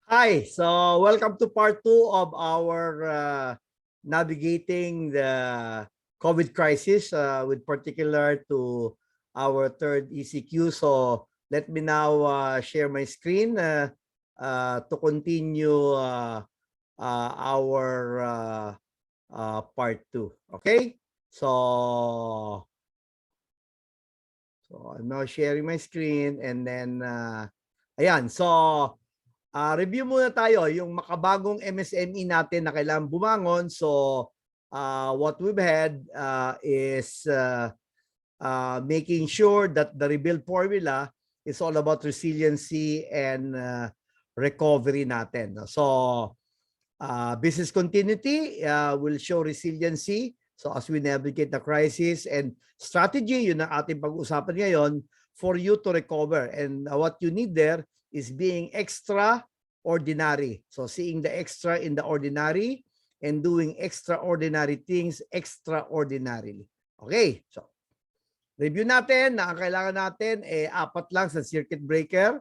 Hi, so welcome to part 2 of our navigating the COVID crisis with particular to our third ECQ. So let me now share my screen to continue our part 2. Okay, so I'm now sharing my screen and then ayan, so review muna tayo yung makabagong MSME natin na kailangan bumangon. So what we've had is making sure that the rebuild formula is all about resiliency and recovery natin. So business continuity will show resiliency. So as we navigate the crisis, and strategy, yun ang ating pag-usapan ngayon for you to recover. And what you need there is being extraordinary. So seeing the extra in the ordinary and doing extraordinary things extraordinarily. Okay, so review natin na ang kailangan natin apat lang sa circuit breaker.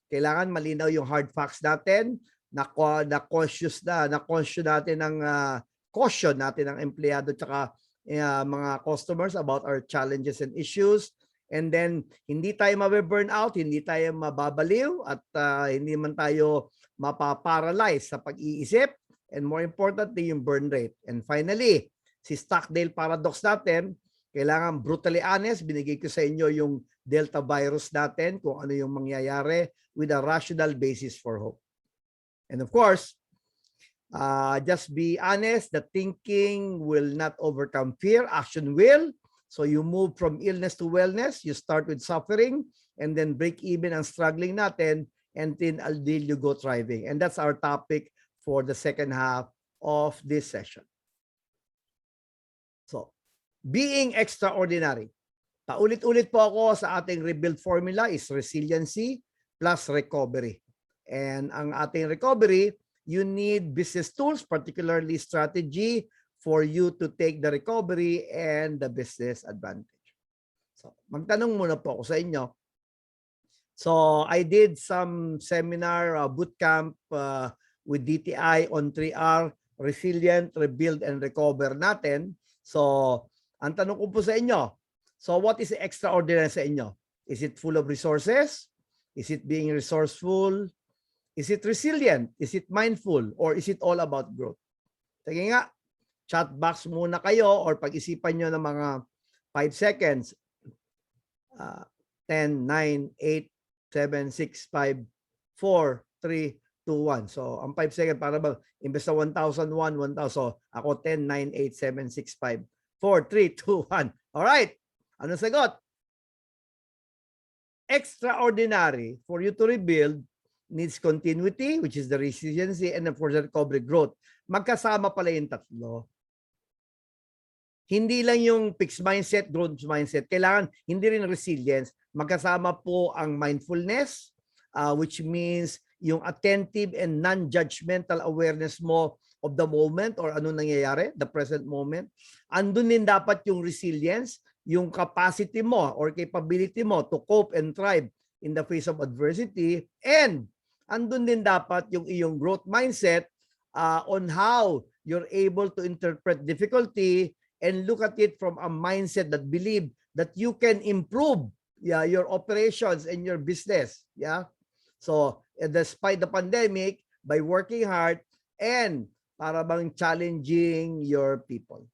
Kailangan malinaw yung hard facts natin, na-conscious natin ng caution natin ng empleyado at mga customers about our challenges and issues. And then, hindi tayo mabe-burn out, hindi tayo mababaliw, at hindi man tayo mapaparalyze sa pag-iisip. And more importantly, yung burn rate. And finally, si Stockdale paradox natin, kailangan brutally honest. Binigay ko sa inyo yung Delta virus natin, kung ano yung mangyayari with a rational basis for hope. And of course, just be honest, the thinking will not overcome fear, action will. So you move from illness to wellness, you start with suffering, and then break even ang struggling natin, and then until you go thriving. And that's our topic for the second half of this session. So, being extraordinary. Paulit-ulit po ako sa ating rebuild formula is resiliency plus recovery. And ang ating recovery, you need business tools, particularly strategy, for you to take the recovery and the business advantage. So, magtanong muna po ako sa inyo. So, I did some seminar bootcamp with DTI on 3R, resilient, rebuild, and recover natin. So, ang tanong ko po sa inyo, so what is extraordinary sa inyo? Is it full of resources? Is it being resourceful? Is it resilient? Is it mindful? Or is it all about growth? Sige nga, chat box muna kayo or pag-isipan nyo ng mga 5 seconds. 10, 9, 8, 7, 6, 5, 4, 3, 2, 1. So, ang 5 seconds para ba, imbes na 1,001, 1,000. So, ako 10, 9, 8, 7, 6, 5, 4, 3, 2, 1. Alright. Anong sagot? Extraordinary for you to rebuild needs continuity, which is the resiliency, and of course, the recovery growth. Magkasama pala yung tatlo. Hindi lang yung fixed mindset, growth mindset. Kailangan hindi rin resilience. Magkasama po ang mindfulness, which means yung attentive and non-judgmental awareness mo of the moment or ano nangyayari, the present moment. Andun din dapat yung resilience, yung capacity mo or capability mo to cope and thrive in the face of adversity. And andun din dapat yung iyong growth mindset on how you're able to interpret difficulty and look at it from a mindset that believe that you can improve your operations and your business. So despite the pandemic, by working hard and para bang challenging your people.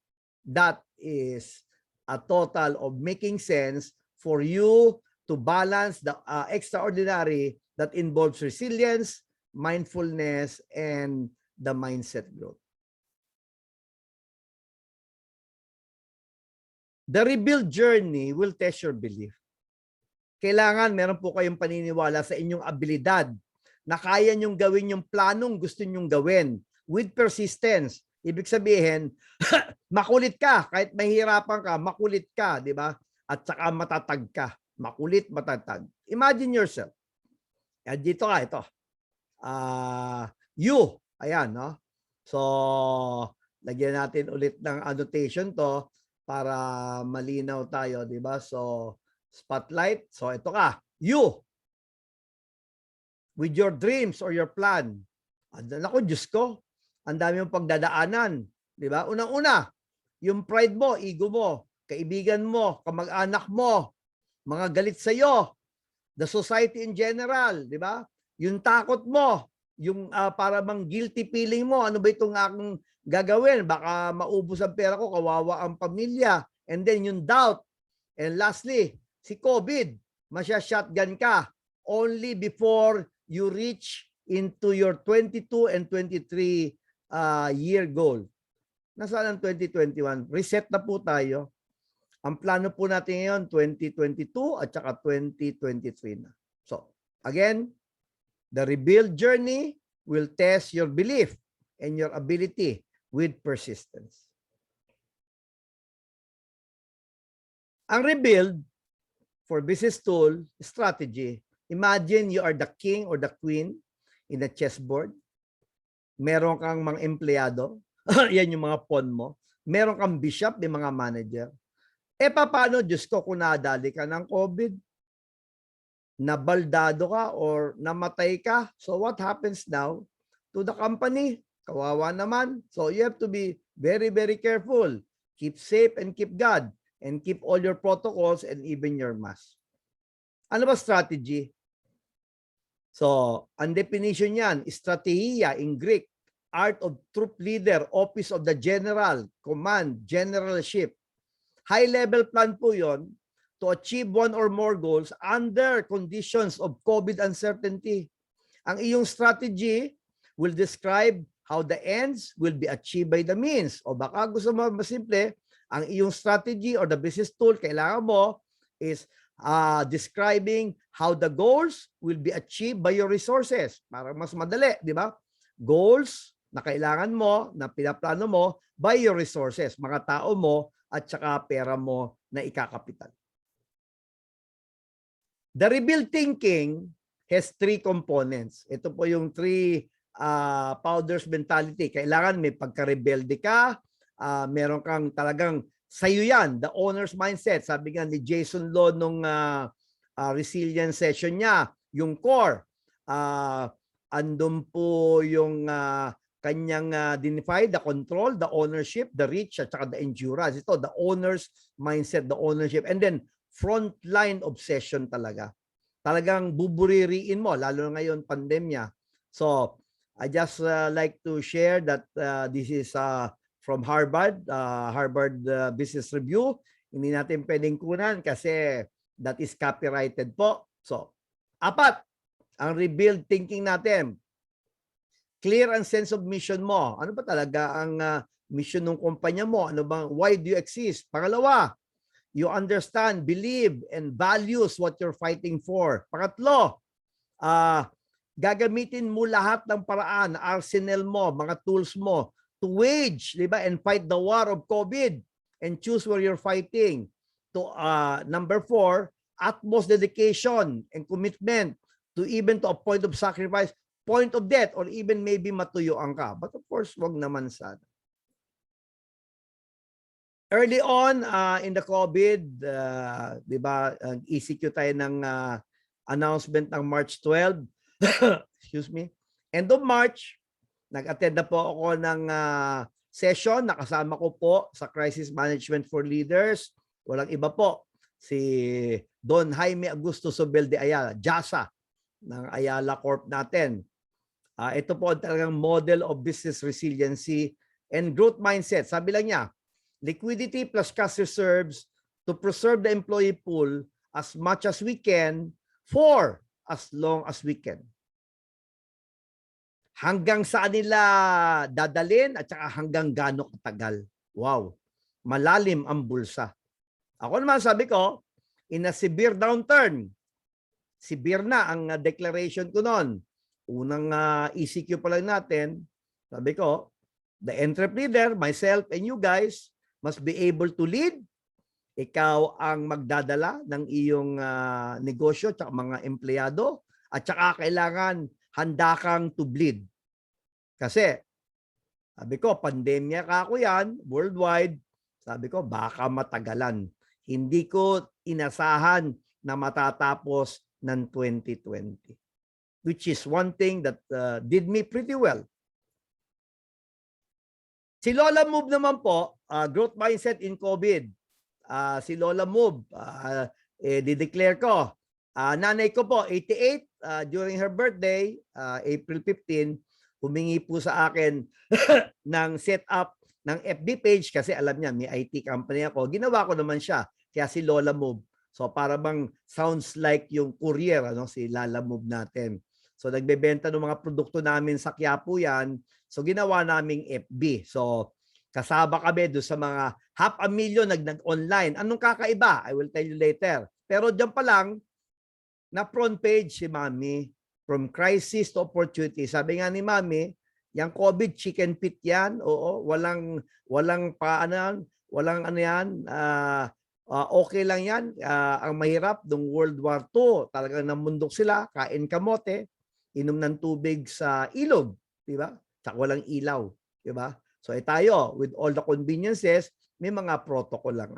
That is a total of making sense for you to balance the extraordinary that involves resilience, mindfulness, and the mindset growth. The rebuild journey will test your belief. Kailangan meron po kayong paniniwala sa inyong abilidad na kaya nyong gawin yung planong gusto nyong gawin with persistence. Ibig sabihin, makulit ka. Kahit mahirapan ka, makulit ka, di ba? At saka matatag ka. Makulit, matatag. Imagine yourself. Yan, dito ka, ito. You. Ayan, no? So, lagyan natin ulit ng annotation to para malinaw tayo, di ba? So, spotlight. So, ito ka. You. With your dreams or your plan. Naku, Diyos ko, ang dami mong pagdadaanan. Di ba? Unang-una, yung pride mo, ego mo, kaibigan mo, kamag-anak mo, mga galit sa'yo, the society in general, di ba? Yung takot mo, yung para bang guilty feeling mo, ano ba itong aking gagawin? Baka maubos ang pera ko, kawawa ang pamilya. And then yung doubt. And lastly, si COVID, masya-shotgun ka only before you reach into your 22 and 23 year goal. Nasaan ang 2021? Reset na po tayo. Ang plano po natin ngayon, 2022 at saka 2023 na. So, again, the rebuild journey will test your belief and your ability with persistence. Ang rebuild for business tool strategy, imagine you are the king or the queen in the chessboard. Meron kang mga empleyado, yan yung mga pawn mo. Meron kang bishop, may mga manager. Paano, Diyos ko, kung nadali ka ng COVID, nabaldado ka or namatay ka, so what happens now to the company? Kawawa naman. So you have to be very, very careful. Keep safe and keep God. And keep all your protocols and even your mask. Ano ba strategy? So, ang definition niyan, strategia in Greek, art of troop leader, office of the general, command, generalship. High-level plan po yon to achieve one or more goals under conditions of COVID uncertainty. Ang iyong strategy will describe how the ends will be achieved by the means. O baka gusto mo masimple, ang iyong strategy or the business tool, kailangan mo is describing how the goals will be achieved by your resources. Para mas madali, di ba? Goals na kailangan mo, na pinaplano mo by your resources, mga tao mo at saka pera mo na ikakapital. The rebuild thinking has three components. Ito po yung three founders mentality. Kailangan may pagka-rebelde ka, meron kang talagang sa'yo yan, the owner's mindset. Sabi nga ni Jason Law nung resilience session niya, yung core, andun po yung kanyang identify, the control, the ownership, the reach, at saka the endurance. Ito, the owner's mindset, the ownership, and then frontline obsession talaga. Talagang bubuririin mo, lalo na ngayon, pandemya. So, I just like to share that this is from Harvard, Harvard Business Review. Hindi natin pwedeng kunan kasi that is copyrighted po. So, 4, ang rebuild thinking natin. Clear ang sense of mission mo. Ano ba talaga ang mission ng kumpanya mo? Ano bang, why do you exist? Pangalawa, you understand, believe, and values what you're fighting for. Pangatlo, gagamitin mo lahat ng paraan, arsenal mo, mga tools mo, to wage, di ba, and fight the war of COVID and choose where you're fighting. To number 4, utmost dedication and commitment to even to a point of sacrifice, point of death, or even maybe matuyuan ka. But of course, wag naman sana. Early on in the COVID, di ba, ECQ tayo ng announcement ng March 12. Excuse me. End of March, nag-attend na po ako ng session. Nakasama ko po sa Crisis Management for Leaders. Walang iba po. Si Don Jaime Augusto Sobel de Ayala, JASA, ng Ayala Corp natin. Ito po talagang model of business resiliency and growth mindset. Sabi lang niya, liquidity plus cash reserves to preserve the employee pool as much as we can for as long as we can. Hanggang saan nila dadalhin at saka hanggang gaano katagal. Wow, malalim ang bulsa. Ako naman sabi ko, in a severe downturn, severe na ang declaration ko noon. Unang ECQ pa lang natin, sabi ko, the entrepreneur, myself and you guys, must be able to lead. Ikaw ang magdadala ng iyong negosyo at mga empleyado at saka kailangan handa kang to bleed. Kasi, sabi ko, pandemya ka ako yan, worldwide, sabi ko, baka matagalan. Hindi ko inasahan na matatapos ng 2020. which is one thing that did me pretty well. Si Lola Move naman po, growth mindset in COVID. Si Lola Move, di-declare ko. Nanay ko po, 88, during her birthday, April 15, humingi po sa akin ng setup ng FB page kasi alam niya, may IT company ako. Ginawa ko naman siya, kaya si Lola Move. So para bang sounds like yung courier, ano, si Lala Move natin. So nagbebenta ng mga produkto namin sa Quiapo yan. So ginawa naming FB. So kasaba kami doon sa mga 500,000 nag-online. Anong kakaiba? I will tell you later. Pero diyan pa lang, na front page si Mami, from crisis to opportunity. Sabi nga ni Mami, yung COVID chicken feet yan. Oo, walang ano yan. Okay lang yan. Ang mahirap nung World War II, talagang namundok sila, kain kamote, inom ng tubig sa ilog, di ba? Tsaka walang ilaw, di ba? So tayo, with all the conveniences, may mga protocol lang.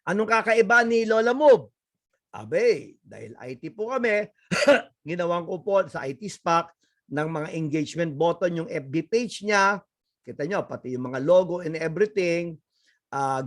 Anong kakaiba ni Lola Move? Abe, dahil IT po kami, ginawan ko po sa IT SPAC ng mga engagement button yung FB page niya. Kita nyo, pati yung mga logo and everything.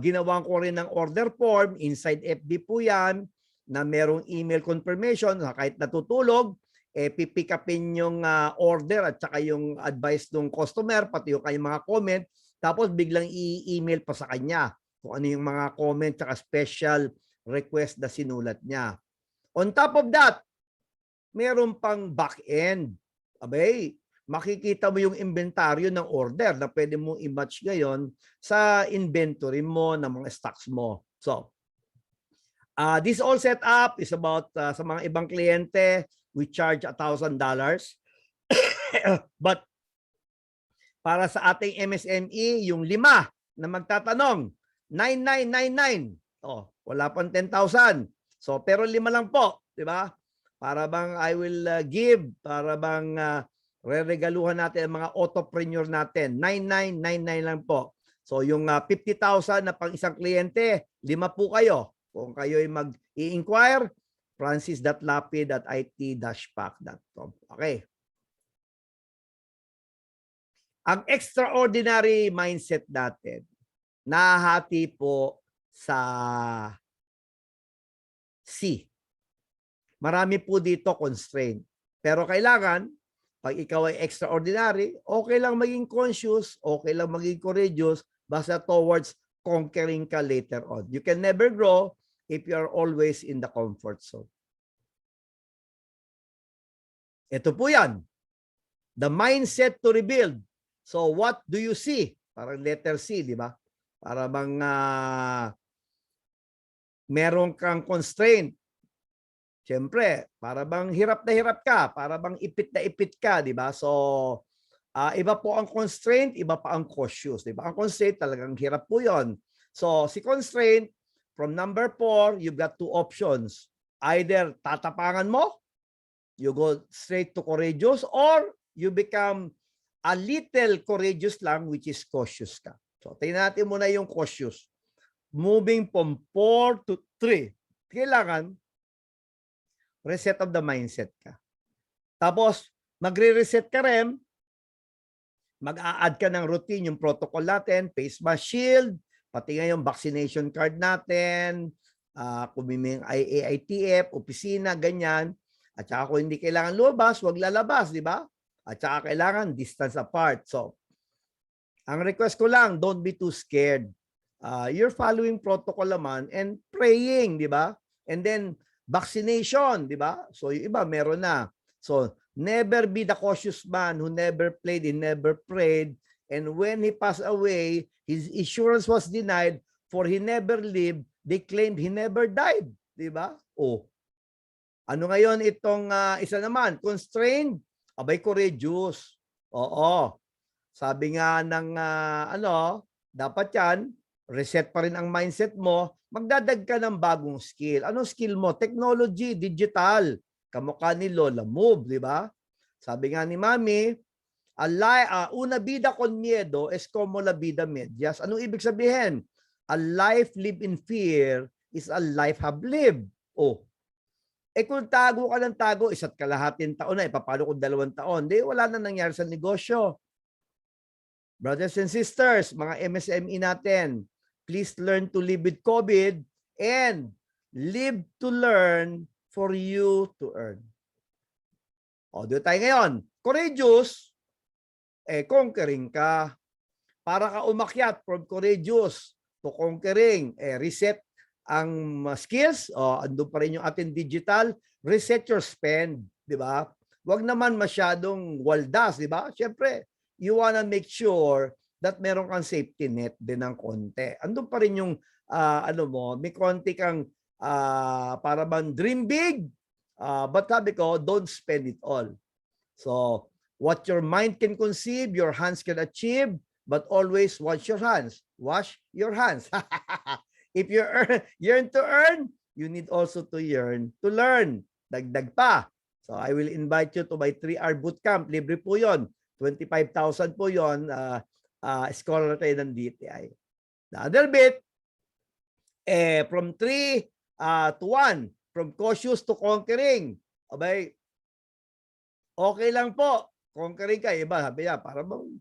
Ginawan ko rin ng order form. Inside FB po yan na merong email confirmation. Kahit natutulog, pipick upin yung order at saka yung advice ng customer, pati yung kanyang mga comment. Tapos biglang i-email pa sa kanya kung ano yung mga comment at special request na sinulat niya. On top of that, meron pang back-end. Abay, makikita mo yung inventaryo ng order na pwede mong i-match ngayon sa inventory mo ng mga stocks mo. So, this all set up is about sa mga ibang kliyente, we charge $1,000. But para sa ating MSME, yung 5 na magtatanong, 9999. Oh, wala pang 10,000. So, pero 5 lang po, di ba? Para bang I will give, para bang re-regaluhan natin ang mga autopreneur natin. 9999 lang po. So, yung 50,000 na pang isang kliyente, 5 po kayo. Kung kayo ay mag-i-inquire, francis.lapi.it-pac.com. Okay. Ang extraordinary mindset natin, nahati po sa C. Marami po dito constraint. Pero kailangan, pag ikaw ay extraordinary, okay lang maging conscious, okay lang maging courageous, basta towards conquering ka later on. You can never grow if you are always in the comfort zone. Ito po yan. The mindset to rebuild. So what do you see? Parang letter C, di ba? Para bang meron kang constraint. Siyempre, para bang hirap na hirap ka, para bang ipit na ipit ka, di ba? So, iba po ang constraint, iba pa ang cautious, di ba? Ang constraint talagang hirap po yon. So, si constraint, from number 4, you've got 2 options. Either tatapangan mo, you go straight to courageous, or you become a little courageous lang, which is cautious ka. So, tingnan natin muna yung cautious. Moving from 4 to 3. Kailangan, reset of the mindset ka. Tapos, magre-reset ka rin, mag-a-add ka ng routine, yung protocol natin, face mask, shield, pati nga yung vaccination card natin, kung may IAITF, opisina, ganyan. At saka kung hindi kailangan lumabas, huwag lalabas, di ba? At saka kailangan distance apart. So, ang request ko lang, don't be too scared. You're following protocol naman and praying, di ba? And then, vaccination, di ba? So, yung iba, meron na. So, never be the cautious man who never played, he never prayed. And when he passed away, his insurance was denied for he never lived. They claimed he never died. Di ba? Oh. Ano ngayon itong isa naman? Constrained? Abay, courageous. Oo. Sabi nga ng dapat yan, reset pa rin ang mindset mo, magdadag ka ng bagong skill. Anong skill mo? Technology, digital. Kamukha ni Lola Move, di ba? Sabi nga ni Mami, una vida con miedo es como la vida medias. Anong ibig sabihin? A life lived in fear is a life have lived. Oh, Eh kung tago ka ng tago, isa't kalahating taon na, ipapalo kung 2 taon, di wala na nangyari sa negosyo. Brothers and sisters, mga MSME natin, please learn to live with COVID and live to learn for you to earn. O, dito tayo ngayon. Courageous, conquering ka. Para ka umakyat from courageous to conquering, reset ang skills, andun pa rin yung ating digital, reset your spend, di ba? Huwag naman masyadong waldas, di ba? Siyempre, you wanna make sure that meron kang safety net din ng konti. Andun pa rin yung, may konti kang para bang dream big, but sabi ko, don't spend it all. So, what your mind can conceive, your hands can achieve, but always wash your hands. Wash your hands. If you yearn to earn, you need also to yearn to learn. Dagdag pa. So I will invite you to my 3-hour bootcamp. Libre po yon. 25,000 po yon. Scholar tayo ng DTI. The other bit, from 3 to 1, from cautious to conquering. Okay, okay lang po. Conquering ka. Iba, sabi niya, parang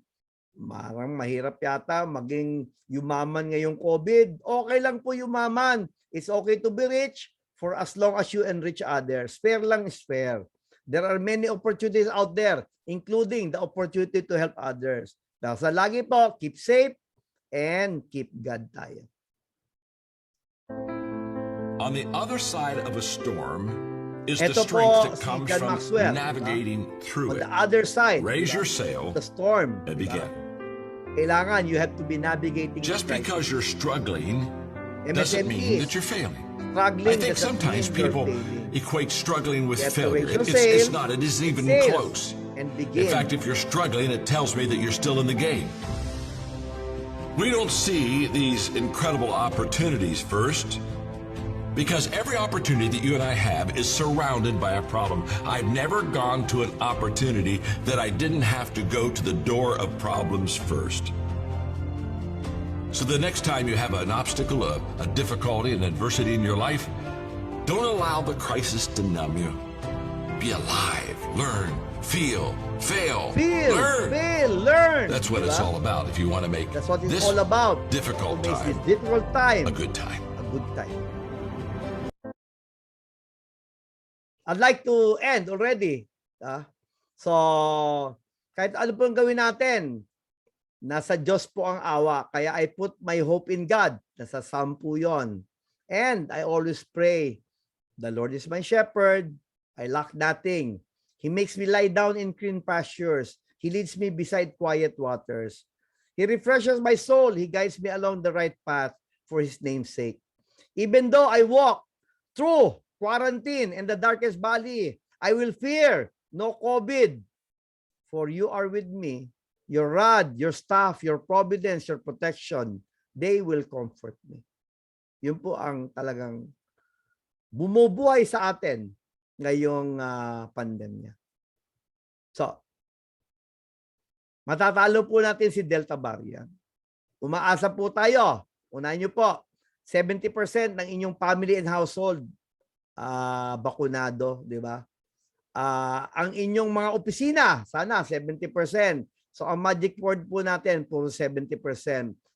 mahirap yata maging yumaman ngayong COVID. Okay lang po yumaman. It's okay to be rich for as long as you enrich others. Fair lang is fair. There are many opportunities out there, including the opportunity to help others. Sa lagi po, keep safe and keep God tayo. On the other side of a storm is the Ito strength po, that si comes John from Maxwell, navigating through On it. the other side, Raise your diba, sail the storm, and diba? begin. Kailangan you have to be navigating. Just the crisis. because you're struggling doesn't mean that you're failing. Struggling I think doesn't sometimes mean you're people failing. equate struggling with You have to failure. raise your It's sail, not. It isn't even sail, close. and In begin. fact, if you're struggling, it tells me that you're still in the game. We don't see these incredible opportunities first because every opportunity that you and I have is surrounded by a problem. I've never gone to an opportunity that I didn't have to go to the door of problems first. So the next time you have an obstacle, a difficulty, an adversity in your life, don't allow the crisis to numb you. Be alive, learn, feel, fail, learn. Feel, learn. That's what it's all about if you want to make That's what it's this all about. difficult To make time this difficult time a good time. a good time. I'd like to end already. So, kahit ano pong gawin natin, nasa Diyos po ang awa. Kaya I put my hope in God. Nasa Psalm po yun. And I always pray, the Lord is my shepherd. I lack nothing. He makes me lie down in green pastures. He leads me beside quiet waters. He refreshes my soul. He guides me along the right path for His name's sake. Even though I walk through quarantine in the darkest valley, I will fear no COVID. For you are with me. Your rod, your staff, your providence, your protection, they will comfort me. Yun po ang talagang bumubuhay sa atin ngayong pandemya. So, matatalo po natin si Delta variant. Umaasa po tayo. Unahin niyo po, 70% ng inyong family and household bakunado, di ba? Ang inyong mga opisina, sana 70%. So ang magic word po natin, puro 70%.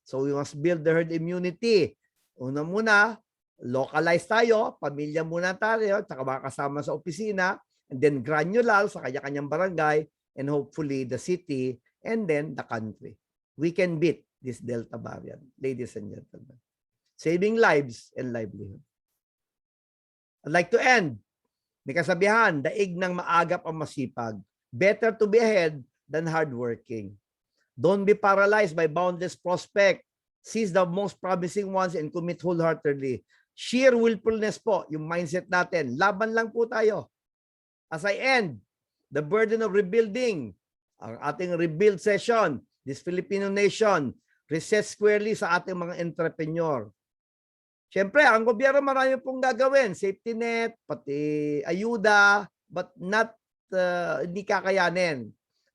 So we must build the herd immunity. Una muna, localize tayo, pamilya muna tayo, tsaka makakasama sa opisina, and then granular sa kanya-kanyang barangay, and hopefully the city, and then the country. We can beat this Delta variant, ladies and gentlemen. Saving lives and livelihood. I'd like to end. May kasabihan, daig ng maagap ang masipag. Better to be ahead than hardworking. Don't be paralyzed by boundless prospect. Seize the most promising ones and commit wholeheartedly. Sheer willfulness po, yung mindset natin. Laban lang po tayo. As I end, the burden of rebuilding, ang ating rebuild session, this Filipino nation, reset squarely sa ating mga entrepreneur. Siyempre, ang gobyerno marami pong gagawin. Safety net, pati ayuda, but not, hindi kakayanin.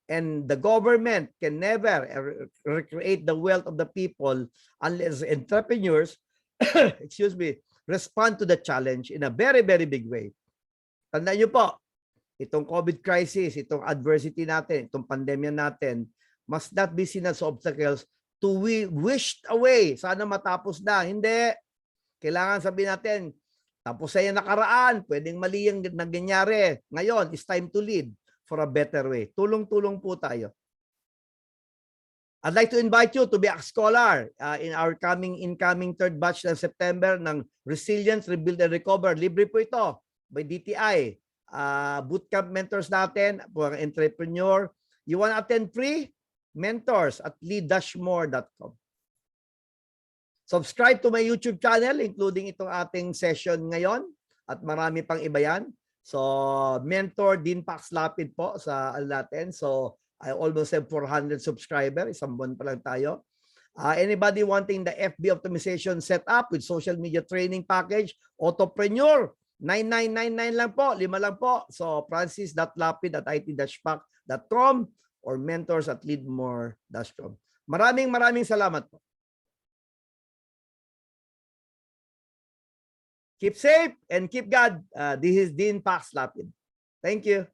And the government can never recreate the wealth of the people unless entrepreneurs, excuse me, respond to the challenge in a very, very big way. Tandaan nyo po, itong COVID crisis, itong adversity natin, itong pandemya natin, must not be seen as obstacles to we wished away. Sana matapos na. Hindi. Kailangan sabihin natin, tapos sa yung nakaraan, pwedeng mali yung nangyayari. Ngayon, it's time to lead for a better way. Tulong-tulong po tayo. I'd like to invite you to be a scholar in our incoming third batch ng September ng Resilience, Rebuild, and Recover. Libre po ito by DTI. Bootcamp mentors natin for entrepreneur. You want to attend free? Mentors at lead-more.com. Subscribe to my YouTube channel, including itong ating session ngayon at marami pang iba yan. So, Mentor Dean Pax Lapid po sa natin. So, I almost have 400 subscribers. Isang buwan pa lang tayo. Anybody wanting the FB optimization setup with social media training package, Autopreneur, 9999 lang po, 5 lang po. So, francis.lapid@it-pac.com or mentors@leadmore.com. Maraming salamat po. Keep safe and keep God. This is Dean Pax Lapid. Thank you.